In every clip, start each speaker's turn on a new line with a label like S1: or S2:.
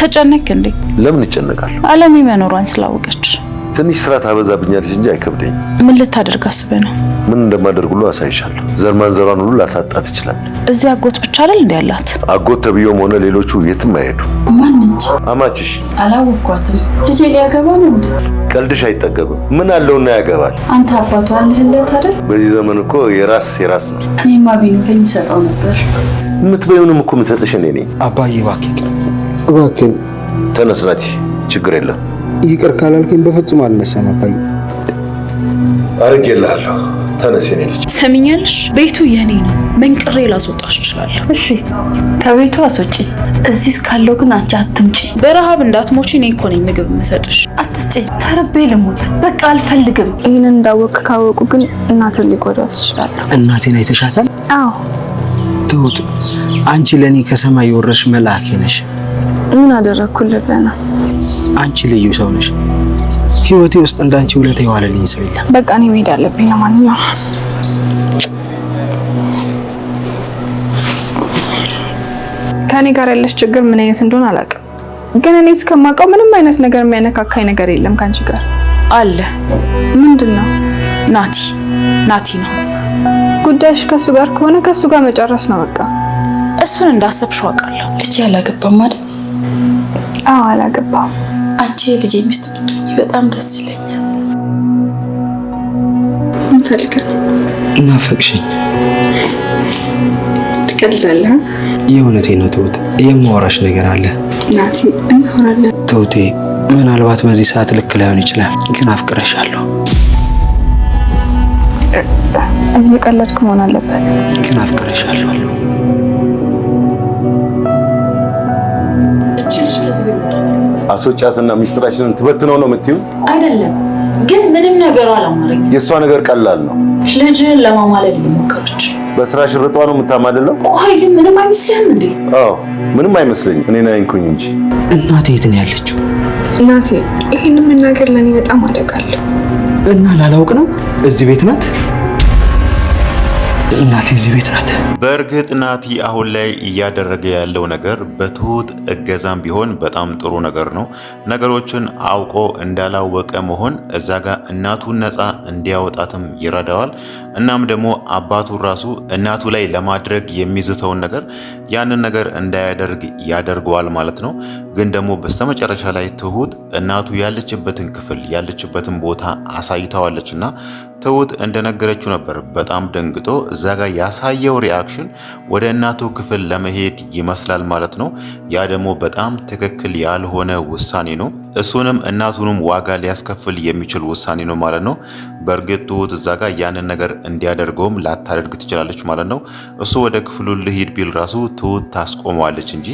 S1: ተጨነቅ እንዴ?
S2: ለምን ይጨነቃለሁ?
S1: አለሚ መኖሯን ስላወቀች
S2: ትንሽ ስራ ታበዛብኛለች እንጂ አይከብደኝ።
S1: ምን ልታደርግ አስበህ ነው?
S2: ምን እንደማደርግ ሁሉ አሳይሻለሁ። ዘር ማንዘሯን ሁሉ ላሳጣት ይችላል።
S1: እዚህ አጎት ብቻ አይደል እንዴ ያላት?
S2: አጎት ተብዮም ሆነ ሌሎቹ የትም አይሄዱ።
S3: ማን ነች?
S2: አማችሽ።
S3: አላወኳትም። ልጄ ሊያገባ ነው እንዴ?
S2: ቀልድሽ አይጠገብም። ምን አለውና ያገባል?
S3: አንተ አባቱ አለህለት አይደል?
S2: በዚህ ዘመን እኮ የራስ ነው።
S3: እኔማ ቢኖረኝ ይሰጠው ነበር።
S2: የምትበይውንም እኮ የምሰጥሽ እኔ ነኝ።
S4: አባዬ እባክህን
S2: ተነስ ናቲ፣ ችግር የለም።
S4: ይቅር ካላልከኝ በፍጹም አልነሳም አባዬ።
S2: አርጌልሃለሁ። ተነስ የኔ ልጅ።
S1: ሰሚኛለሽ? ቤቱ የኔ ነው። መንቅሬ ላስወጣሽ እችላለሁ።
S3: እሺ ከቤቱ አስወጪኝ። እዚህ እስካለው ግን አንቺ አትምጪ።
S1: በረሃብ እንዳትሞቺ እኔ እኮ ነኝ ምግብ የምሰጥሽ።
S3: አትስጪኝ። ተርቤ ልሙት። በቃ አልፈልግም።
S5: ይህንን እንዳወቅ ካወቁ ግን እናትን ሊጎዳት ይችላል።
S4: እናቴን አይተሻታል?
S5: አዎ።
S4: ትሁት፣ አንቺ ለኔ ከሰማይ የወረድሽ መልአክ ነሽ።
S5: ምን አደረግኩልህ ብለህ ነው?
S4: አንቺ ልዩ ሰው ነሽ። ህይወቴ ውስጥ እንዳንቺ ውለታ የዋለልኝ ሰው የለም።
S5: በቃ እኔ መሄድ አለብኝ። ለማንኛውም ከኔ ጋር ያለሽ ችግር ምን አይነት እንደሆነ አላውቅም፣ ግን እኔ እስከማውቀው ምንም አይነት ነገር የሚያነካካኝ ነገር የለም ካንቺ ጋር
S1: አለ።
S5: ምንድን ነው?
S1: ናቲ ነው
S5: ጉዳይሽ። ከሱ ጋር ከሆነ ከሱ ጋር መጨረስ ነው በቃ።
S1: እሱን እንዳሰብሽው አውቃለሁ።
S3: ልጄ አላገባም አይደል?
S5: አዎ አላገባም።
S3: አንቺ ልጄ ሚስት ብትሆኚ በጣም ደስ ይለኛል።
S5: ምን ፈልገህ ነው?
S4: እናፈቅሽኝ።
S5: ትቀልዳለህ?
S4: የእውነቴን ነው ትሁት፣ የማወራሽ ነገር አለ።
S5: ናቲ እናወራለን።
S4: ትሁቴ፣ ምናልባት በዚህ ሰዓት ልክ ላይሆን ይችላል፣ ግን አፍቅረሻለሁ።
S5: እየቀለድክ መሆን አለበት።
S4: ግን አፍቅረሻለሁ።
S1: እቺ ልጅ ከዚህ ቤት መውጣት አለባት።
S2: አስወጫትና ሚስጥራችንን ትበትነው ነው የምትይው?
S1: አይደለም ግን ምንም ነገሩ አላማረኝም።
S2: የእሷ ነገር ቀላል ነው።
S1: ልጅህን ለማማለል እየሞከረች
S2: በስራ ሽርጧ ነው የምታማልለው።
S1: ቆይ ግን ምንም አይመስልህም እንዴ?
S2: አዎ ምንም አይመስለኝም። እኔን አይንኩኝ እንጂ።
S4: እናቴ የት ነው ያለችው?
S5: ናቲ ይሄን መናገር ለኔ በጣም አደጋለሁ።
S4: እና ላላውቅ ነው? እዚህ ቤት ናት እናቴ፣ እዚህ ቤት ናት።
S6: በእርግጥ ናቲ አሁን ላይ እያደረገ ያለው ነገር በትሁት እገዛም ቢሆን በጣም ጥሩ ነገር ነው። ነገሮችን አውቆ እንዳላወቀ መሆን እዛ ጋር እናቱን ነፃ እንዲያወጣትም ይረዳዋል። እናም ደግሞ አባቱ ራሱ እናቱ ላይ ለማድረግ የሚዝተውን ነገር ያንን ነገር እንዳያደርግ ያደርገዋል ማለት ነው። ግን ደግሞ በስተመጨረሻ ላይ ትሁት እናቱ ያለችበትን ክፍል ያለችበትን ቦታ አሳይታዋለች እና ትሁት እንደነገረችው ነበር በጣም ደንግጦ እዛ ጋር ያሳየው ሪአክሽን ወደ እናቱ ክፍል ለመሄድ ይመስላል ማለት ነው። ያ ደግሞ በጣም ትክክል ያልሆነ ውሳኔ ነው። እሱንም እናቱንም ዋጋ ሊያስከፍል የሚችል ውሳኔ ነው ማለት ነው። በእርግጥ ትሁት እዛ ጋር ያንን ነገር እንዲያደርገውም ላታደርግ ትችላለች ማለት ነው። እሱ ወደ ክፍሉ ልሂድ ቢል ራሱ ትሁት ታስቆመዋለች እንጂ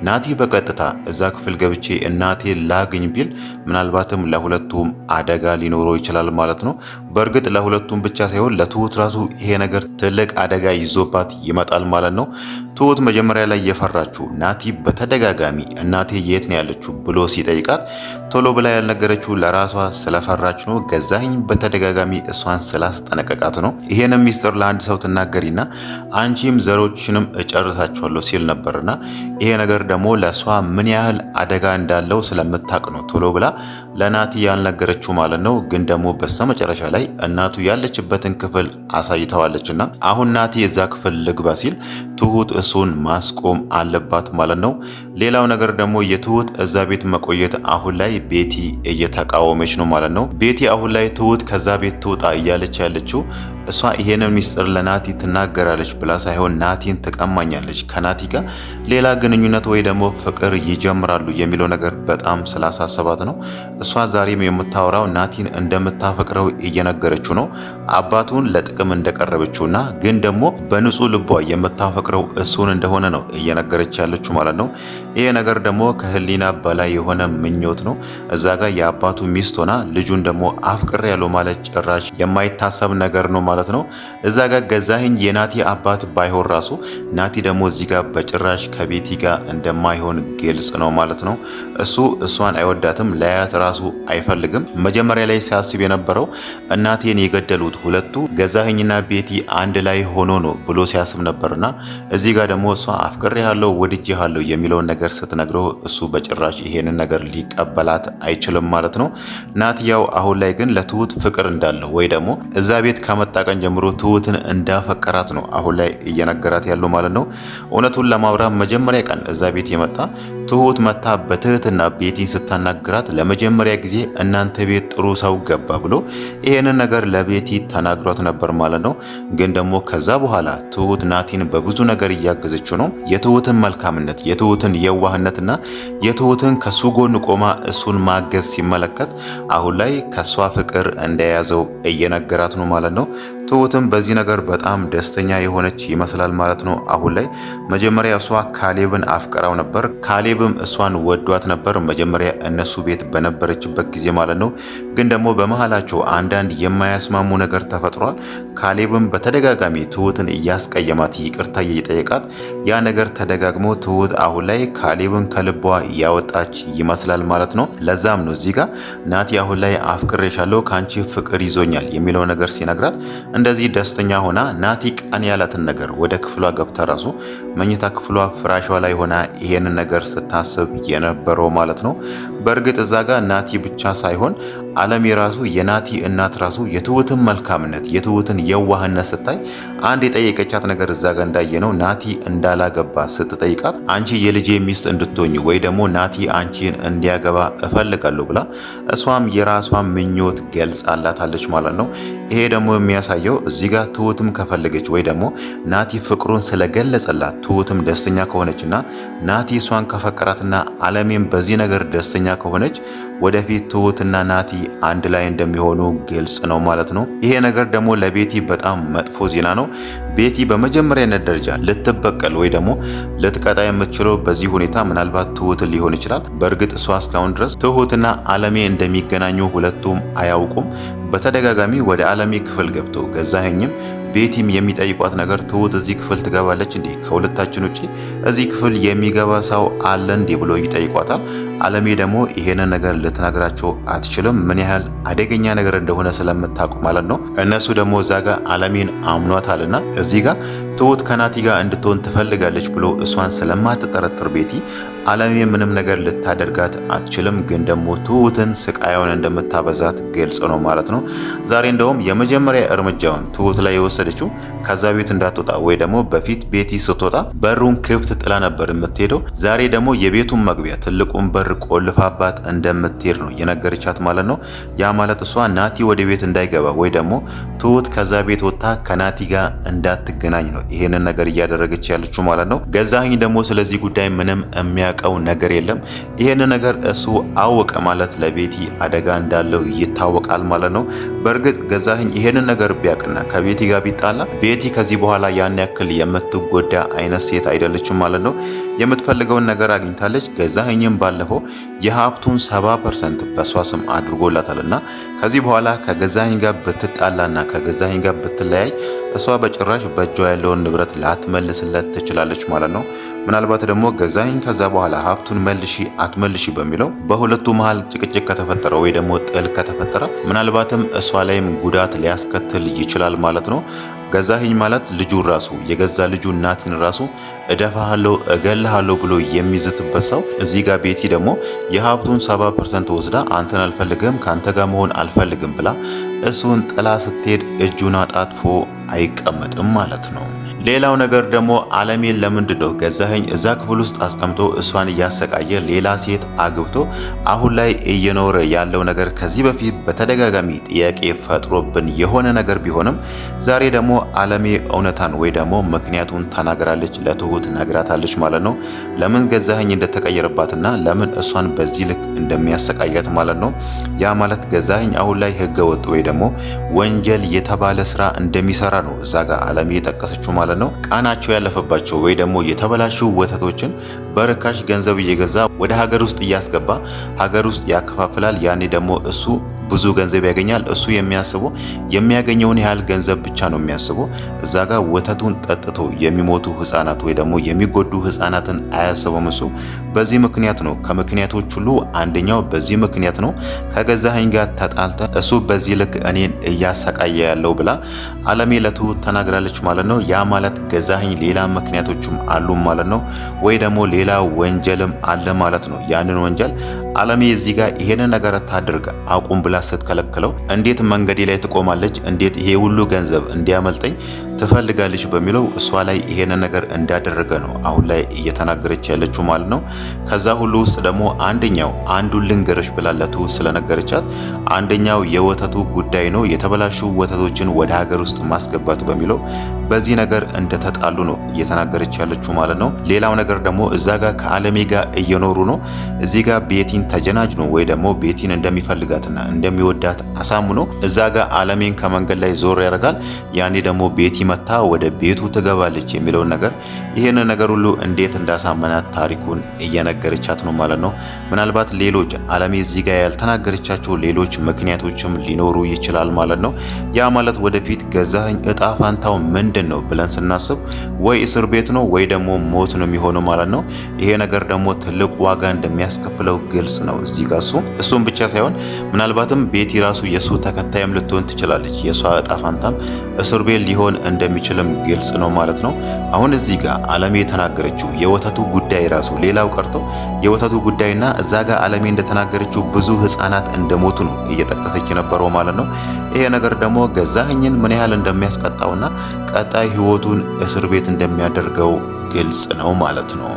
S6: ናቲ በቀጥታ እዛ ክፍል ገብቼ እናቴ ላግኝ ቢል ምናልባትም ለሁለቱም አደጋ ሊኖረው ይችላል ማለት ነው። በእርግጥ ለሁለቱም ብቻ ሳይሆን ለትሁት ራሱ ይሄ ነገር ትልቅ አደጋ ይዞባት ይመጣል ማለት ነው። ትሁት መጀመሪያ ላይ የፈራችው ናቲ በተደጋጋሚ እናቴ የት ነው ያለችው ብሎ ሲጠይቃት ቶሎ ብላ ያልነገረችው ለራሷ ስለፈራች ነው። ገዛኸኝ በተደጋጋሚ እሷን ስላስጠነቀቃት ነው። ይሄንም ሚስጥር ለአንድ ሰው ትናገሪና አንቺም ዘሮችንም እጨርሳቸዋለሁ ሲል ነበርና ይሄ ነገር ደግሞ ለእሷ ምን ያህል አደጋ እንዳለው ስለምታቅ ነው ቶሎ ብላ ለናቲ ያልነገረችው ማለት ነው። ግን ደግሞ በስተመጨረሻ ላይ እናቱ ያለችበትን ክፍል አሳይተዋለችና አሁን ናቲ የዛ ክፍል ልግባ ሲል ትሁት እሱን ማስቆም አለባት ማለት ነው። ሌላው ነገር ደግሞ የትሁት እዛ ቤት መቆየት አሁን ላይ ቤቲ እየተቃወመች ነው ማለት ነው። ቤቲ አሁን ላይ ትሁት ከዛ ቤት ትውጣ እያለች ያለችው እሷ ይሄንን ሚስጥር ለናቲ ትናገራለች ብላ ሳይሆን ናቲን ትቀማኛለች፣ ከናቲ ጋር ሌላ ግንኙነት ወይ ደግሞ ፍቅር ይጀምራሉ የሚለው ነገር በጣም ስላሳሰባት ነው። እሷ ዛሬም የምታወራው ናቲን እንደምታፈቅረው እየነገረችው ነው። አባቱን ለጥቅም እንደቀረበችውና ግን ደግሞ በንጹህ ልቧ የምታፈቅረው እሱን እንደሆነ ነው እየነገረች ያለችው ማለት ነው። ይሄ ነገር ደግሞ ከህሊና በላይ የሆነ ምኞት ነው። እዛ ጋር የአባቱ ሚስት ሆና ልጁን ደግሞ አፍቅር ያለው ማለት ጭራሽ የማይታሰብ ነገር ነው ማለት ነው። እዛ ጋር ገዛኸኝ የናቲ አባት ባይሆን ራሱ ናቲ ደግሞ እዚህ ጋር በጭራሽ ከቤቲ ጋር እንደማይሆን ግልጽ ነው ማለት ነው። እሷን አይወዳትም፣ ለያት ራሱ አይፈልግም። መጀመሪያ ላይ ሲያስብ የነበረው እናቴን የገደሉት ሁለቱ ገዛኸኝና ቤቲ አንድ ላይ ሆኖ ነው ብሎ ሲያስብ ነበርና እዚህ ጋር ደግሞ እሷ አፍቅሬሃለሁ ወድጄሃለሁ የሚለውን ነገር ስትነግረው እሱ በጭራሽ ይሄንን ነገር ሊቀበላት አይችልም ማለት ነው። ናቲያው አሁን ላይ ግን ለትሁት ፍቅር እንዳለው ወይ ደግሞ እዛ ቤት ከመጣ ቀን ጀምሮ ትሁትን እንዳፈቀራት ነው አሁን ላይ እየነገራት ያለው ማለት ነው። እውነቱን ለማውራት መጀመሪያ ቀን እዛ ቤት የመጣ ትሁት መታ በትህትና ቤቲን ስታናግራት ለመጀመሪያ ጊዜ እናንተ ቤት ጥሩ ሰው ገባ ብሎ ይሄንን ነገር ለቤቲ ተናግሯት ነበር ማለት ነው። ግን ደግሞ ከዛ በኋላ ትሁት ናቲን በብዙ ነገር እያገዘችው ነው። የትሁትን መልካምነት፣ የትሁትን የዋህነትና የትሁትን ከሱ ጎን ቆማ እሱን ማገዝ ሲመለከት አሁን ላይ ከሷ ፍቅር እንደያዘው እየነገራት ነው ማለት ነው። ትሁትም በዚህ ነገር በጣም ደስተኛ የሆነች ይመስላል ማለት ነው። አሁን ላይ መጀመሪያ እሷ ካሌብን አፍቅራው ነበር፣ ካሌብም እሷን ወዷት ነበር መጀመሪያ እነሱ ቤት በነበረችበት ጊዜ ማለት ነው። ግን ደግሞ በመሃላቸው አንዳንድ የማያስማሙ ነገር ተፈጥሯል። ካሌብም በተደጋጋሚ ትሁትን እያስቀየማት ይቅርታ እየጠየቃት ያ ነገር ተደጋግሞ ትሁት አሁን ላይ ካሌብን ከልቧ ያወጣች ይመስላል ማለት ነው። ለዛም ነው እዚህ ጋር ናቲ አሁን ላይ አፍቅሬሻለሁ ካንቺ ፍቅር ይዞኛል የሚለው ነገር ሲነግራት እንደዚህ ደስተኛ ሆና ናቲ ቀን ያላትን ነገር ወደ ክፍሏ ገብታ ራሱ መኝታ ክፍሏ ፍራሿ ላይ ሆና ይሄንን ነገር ስታስብ የነበረው ማለት ነው። በእርግጥ እዛ ጋር ናቲ ብቻ ሳይሆን አለም የራሱ የናቲ እናት ራሱ የትሁትን መልካምነት የትሁትን የዋህነት ስታይ አንድ የጠየቀቻት ነገር እዛ ጋር እንዳየነው ናቲ እንዳላገባ ስትጠይቃት አንቺ የልጄ ሚስት እንድትሆኝ ወይ ደግሞ ናቲ አንቺን እንዲያገባ እፈልጋለሁ ብላ እሷም የራሷን ምኞት ገልጻላታለች ማለት ነው። ይሄ ደግሞ የሚያሳየው እዚህ ጋር ትሁትም ከፈለገች ወይ ደግሞ ናቲ ፍቅሩን ስለገለጸላት ትሁትም ደስተኛ ከሆነችና ናቲ እሷን ከፈቀራትና አለሜም በዚህ ነገር ደስተኛ ከሆነች ወደፊት ትሁትና ናቲ አንድ ላይ እንደሚሆኑ ግልጽ ነው ማለት ነው። ይሄ ነገር ደግሞ ለቤቲ በጣም መጥፎ ዜና ነው። ቤቲ በመጀመሪያነት ደረጃ ልትበቀል ወይ ደግሞ ልትቀጣ የምትችለው በዚህ ሁኔታ ምናልባት ትሁትን ሊሆን ይችላል። በእርግጥ እሷ እስካሁን ድረስ ትሁትና አለሜ እንደሚገናኙ ሁለቱም አያውቁም። በተደጋጋሚ ወደ አለሜ ክፍል ገብተው ገዛኸኝም ቤቲም የሚጠይቋት ነገር ትሁት እዚህ ክፍል ትገባለች እንዴ? ከሁለታችን ውጪ እዚህ ክፍል የሚገባ ሰው አለ እንዴ ብሎ ይጠይቋታል። አለሜ ደግሞ ይሄንን ነገር ልትነግራቸው አትችልም፣ ምን ያህል አደገኛ ነገር እንደሆነ ስለምታውቁ ማለት ነው። እነሱ ደግሞ እዛ ጋር አለሜን አምኗታልና እዚህ ጋር ትሁት ከናቲ ጋር እንድትሆን ትፈልጋለች ብሎ እሷን ስለማትጠረጥር ቤቲ አለሜ ምንም ነገር ልታደርጋት አትችልም። ግን ደግሞ ትሁትን ስቃዩን እንደምታበዛት ግልጽ ነው ማለት ነው። ዛሬ እንደውም የመጀመሪያ እርምጃውን ትሁት ላይ የወሰደችው ከዛ ቤት እንዳትወጣ ወይ ደግሞ በፊት ቤቲ ስትወጣ በሩን ክፍት ጥላ ነበር የምትሄደው። ዛሬ ደግሞ የቤቱን መግቢያ ትልቁን በር ቆልፋባት እንደምትሄድ ነው የነገረቻት ማለት ነው። ያ ማለት እሷ ናቲ ወደ ቤት እንዳይገባ ወይ ደግሞ ትሁት ከዛ ቤት ወጥታ ከናቲ ጋር እንዳትገናኝ ነው ይሄንን ነገር እያደረገች ያለችው ማለት ነው። ገዛኸኝ ደግሞ ስለዚህ ጉዳይ ምንም የሚያውቀው ነገር የለም። ይሄንን ነገር እሱ አወቀ ማለት ለቤቲ አደጋ እንዳለው ይታወቃል ማለት ነው። በእርግጥ ገዛኸኝ ይሄንን ነገር ቢያውቅና ከቤቲ ጋር ቢጣላ ቤቲ ከዚህ በኋላ ያን ያክል የምትጎዳ አይነት ሴት አይደለችም ማለት ነው። የምትፈልገውን ነገር አግኝታለች። ገዛኸኝም ባለፈው የሀብቱን 70% በሷ ስም አድርጎላታልና ከዚህ በኋላ ከገዛኸኝ ጋር ብትጣላና ከገዛኸኝ ጋር ብትለያይ እሷ በጭራሽ በእጇ ያለውን ንብረት ላትመልስለት ትችላለች ማለት ነው። ምናልባት ደግሞ ገዛኸኝ ከዛ በኋላ ሀብቱን መልሺ አትመልሺ በሚለው በሁለቱ መሃል ጭቅጭቅ ከተፈጠረ ወይ ደግሞ ጥል ከተፈጠረ ምናልባትም እሷ ላይም ጉዳት ሊያስከትል ይችላል ማለት ነው። ገዛኸኝ ማለት ልጁ ራሱ የገዛ ልጁ ናቲን ራሱ እደፋሃለሁ እገልሃለሁ ብሎ የሚዝትበት ሰው እዚህ ጋር ቤቲ ደግሞ የሀብቱን 70% ወስዳ አንተን አልፈልግም ካንተ ጋር መሆን አልፈልግም ብላ እሱን ጥላ ስትሄድ እጁን አጣጥፎ አይቀመጥም ማለት ነው። ሌላው ነገር ደግሞ አለሜን ለምንድን ነው ገዛኸኝ እዛ ክፍል ውስጥ አስቀምጦ እሷን እያሰቃየ ሌላ ሴት አግብቶ አሁን ላይ እየኖረ ያለው ነገር ከዚህ በፊት በተደጋጋሚ ጥያቄ ፈጥሮብን የሆነ ነገር ቢሆንም ዛሬ ደግሞ አለሜ እውነታን ወይ ደግሞ ምክንያቱን ተናግራለች፣ ለትሁት ነግራታለች ማለት ነው። ለምን ገዛኸኝ እንደተቀየረባትና ለምን እሷን በዚህ ልክ እንደሚያሰቃያት ማለት ነው። ያ ማለት ገዛኸኝ አሁን ላይ ህገ ወጥ ወይ ደግሞ ወንጀል የተባለ ስራ እንደሚሰራ ነው እዛ ጋር አለሜ የጠቀሰችው ማለት ነው። ቃናቸው ያለፈባቸው ወይ ደግሞ የተበላሹ ወተቶችን በርካሽ ገንዘብ እየገዛ ወደ ሀገር ውስጥ እያስገባ ሀገር ውስጥ ያከፋፍላል። ያኔ ደግሞ እሱ ብዙ ገንዘብ ያገኛል። እሱ የሚያስበው የሚያገኘውን ያህል ገንዘብ ብቻ ነው የሚያስበው። እዛ ጋር ወተቱን ጠጥቶ የሚሞቱ ህፃናት ወይ ደግሞ የሚጎዱ ህፃናትን አያስበውም እሱ። በዚህ ምክንያት ነው፣ ከምክንያቶች ሁሉ አንደኛው በዚህ ምክንያት ነው ከገዛኸኝ ጋር ተጣልተ እሱ በዚህ ልክ እኔን እያሰቃየ ያለው ብላ አለሜ ለትሁት ተናግራለች ማለት ነው። ያ ማለት ገዛኸኝ ሌላ ምክንያቶችም አሉ ማለት ነው፣ ወይ ደግሞ ሌላ ወንጀልም አለ ማለት ነው። ያንን ወንጀል አለሜ እዚህ ጋር ይሄንን ነገር ታድርግ አቁም ብላ ስትከለክለው እንዴት መንገዴ ላይ ትቆማለች? እንዴት ይሄ ሁሉ ገንዘብ እንዲያመልጠኝ ትፈልጋለች በሚለው እሷ ላይ ይሄንን ነገር እንዳደረገ ነው አሁን ላይ እየተናገረች ያለችው ማለት ነው። ከዛ ሁሉ ውስጥ ደግሞ አንዱን ልንገርሽ ብላለቱ ስለነገረቻት አንደኛው የወተቱ ጉዳይ ነው። የተበላሹ ወተቶችን ወደ ሀገር ውስጥ ማስገባት በሚለው በዚህ ነገር እንደተጣሉ ነው እየተናገረች ያለችው ማለት ነው። ሌላው ነገር ደግሞ እዛ ጋር ከአለሜ ጋር እየኖሩ ነው። እዚህ ጋር ቤቲን ተጀናጅ ነው ወይ ደግሞ ቤቲን እንደሚፈልጋትና እንደሚወዳት አሳምኖ እዛ ጋር አለሜን ከመንገድ ላይ ዞር ያደርጋል። ያኔ ደግሞ ቤቲ መታ ወደ ቤቱ ትገባለች የሚለውን ነገር ይሄንን ነገር ሁሉ እንዴት እንዳሳመናት ታሪኩን እየነገረቻት ነው ማለት ነው። ምናልባት ሌሎች አለሜ እዚህ ጋር ያልተናገረቻቸው ሌሎች ምክንያቶችም ሊኖሩ ይችላል ማለት ነው። ያ ማለት ወደፊት ገዛኸኝ እጣ ፋንታው ምንድን ነው ብለን ስናስብ ወይ እስር ቤት ነው ወይ ደግሞ ሞት ነው የሚሆነው ማለት ነው። ይሄ ነገር ደግሞ ትልቅ ዋጋ እንደሚያስከፍለው ግልጽ ነው እዚህ ጋር እሱም ብቻ ሳይሆን ምናልባትም ቤቲ ራሱ የሱ ተከታይም ልትሆን ትችላለች። የሷ እጣ ፋንታም እስር ቤት ሊሆን እንደሚችልም ግልጽ ነው ማለት ነው። አሁን እዚህ ጋር አለሜ የተናገረችው የወተቱ ጉዳይ ራሱ ሌላው ቀርቶ የወተቱ ጉዳይና እዛ ጋር አለሜ እንደተናገረችው ብዙ ህፃናት እንደሞቱ ነው እየጠቀሰች የነበረው ማለት ነው። ይሄ ነገር ደግሞ ገዛኸኝን ምን ያህል እንደሚያስቀጣውና ቀጣይ ህይወቱን እስር ቤት እንደሚያደርገው ግልጽ ነው ማለት ነው።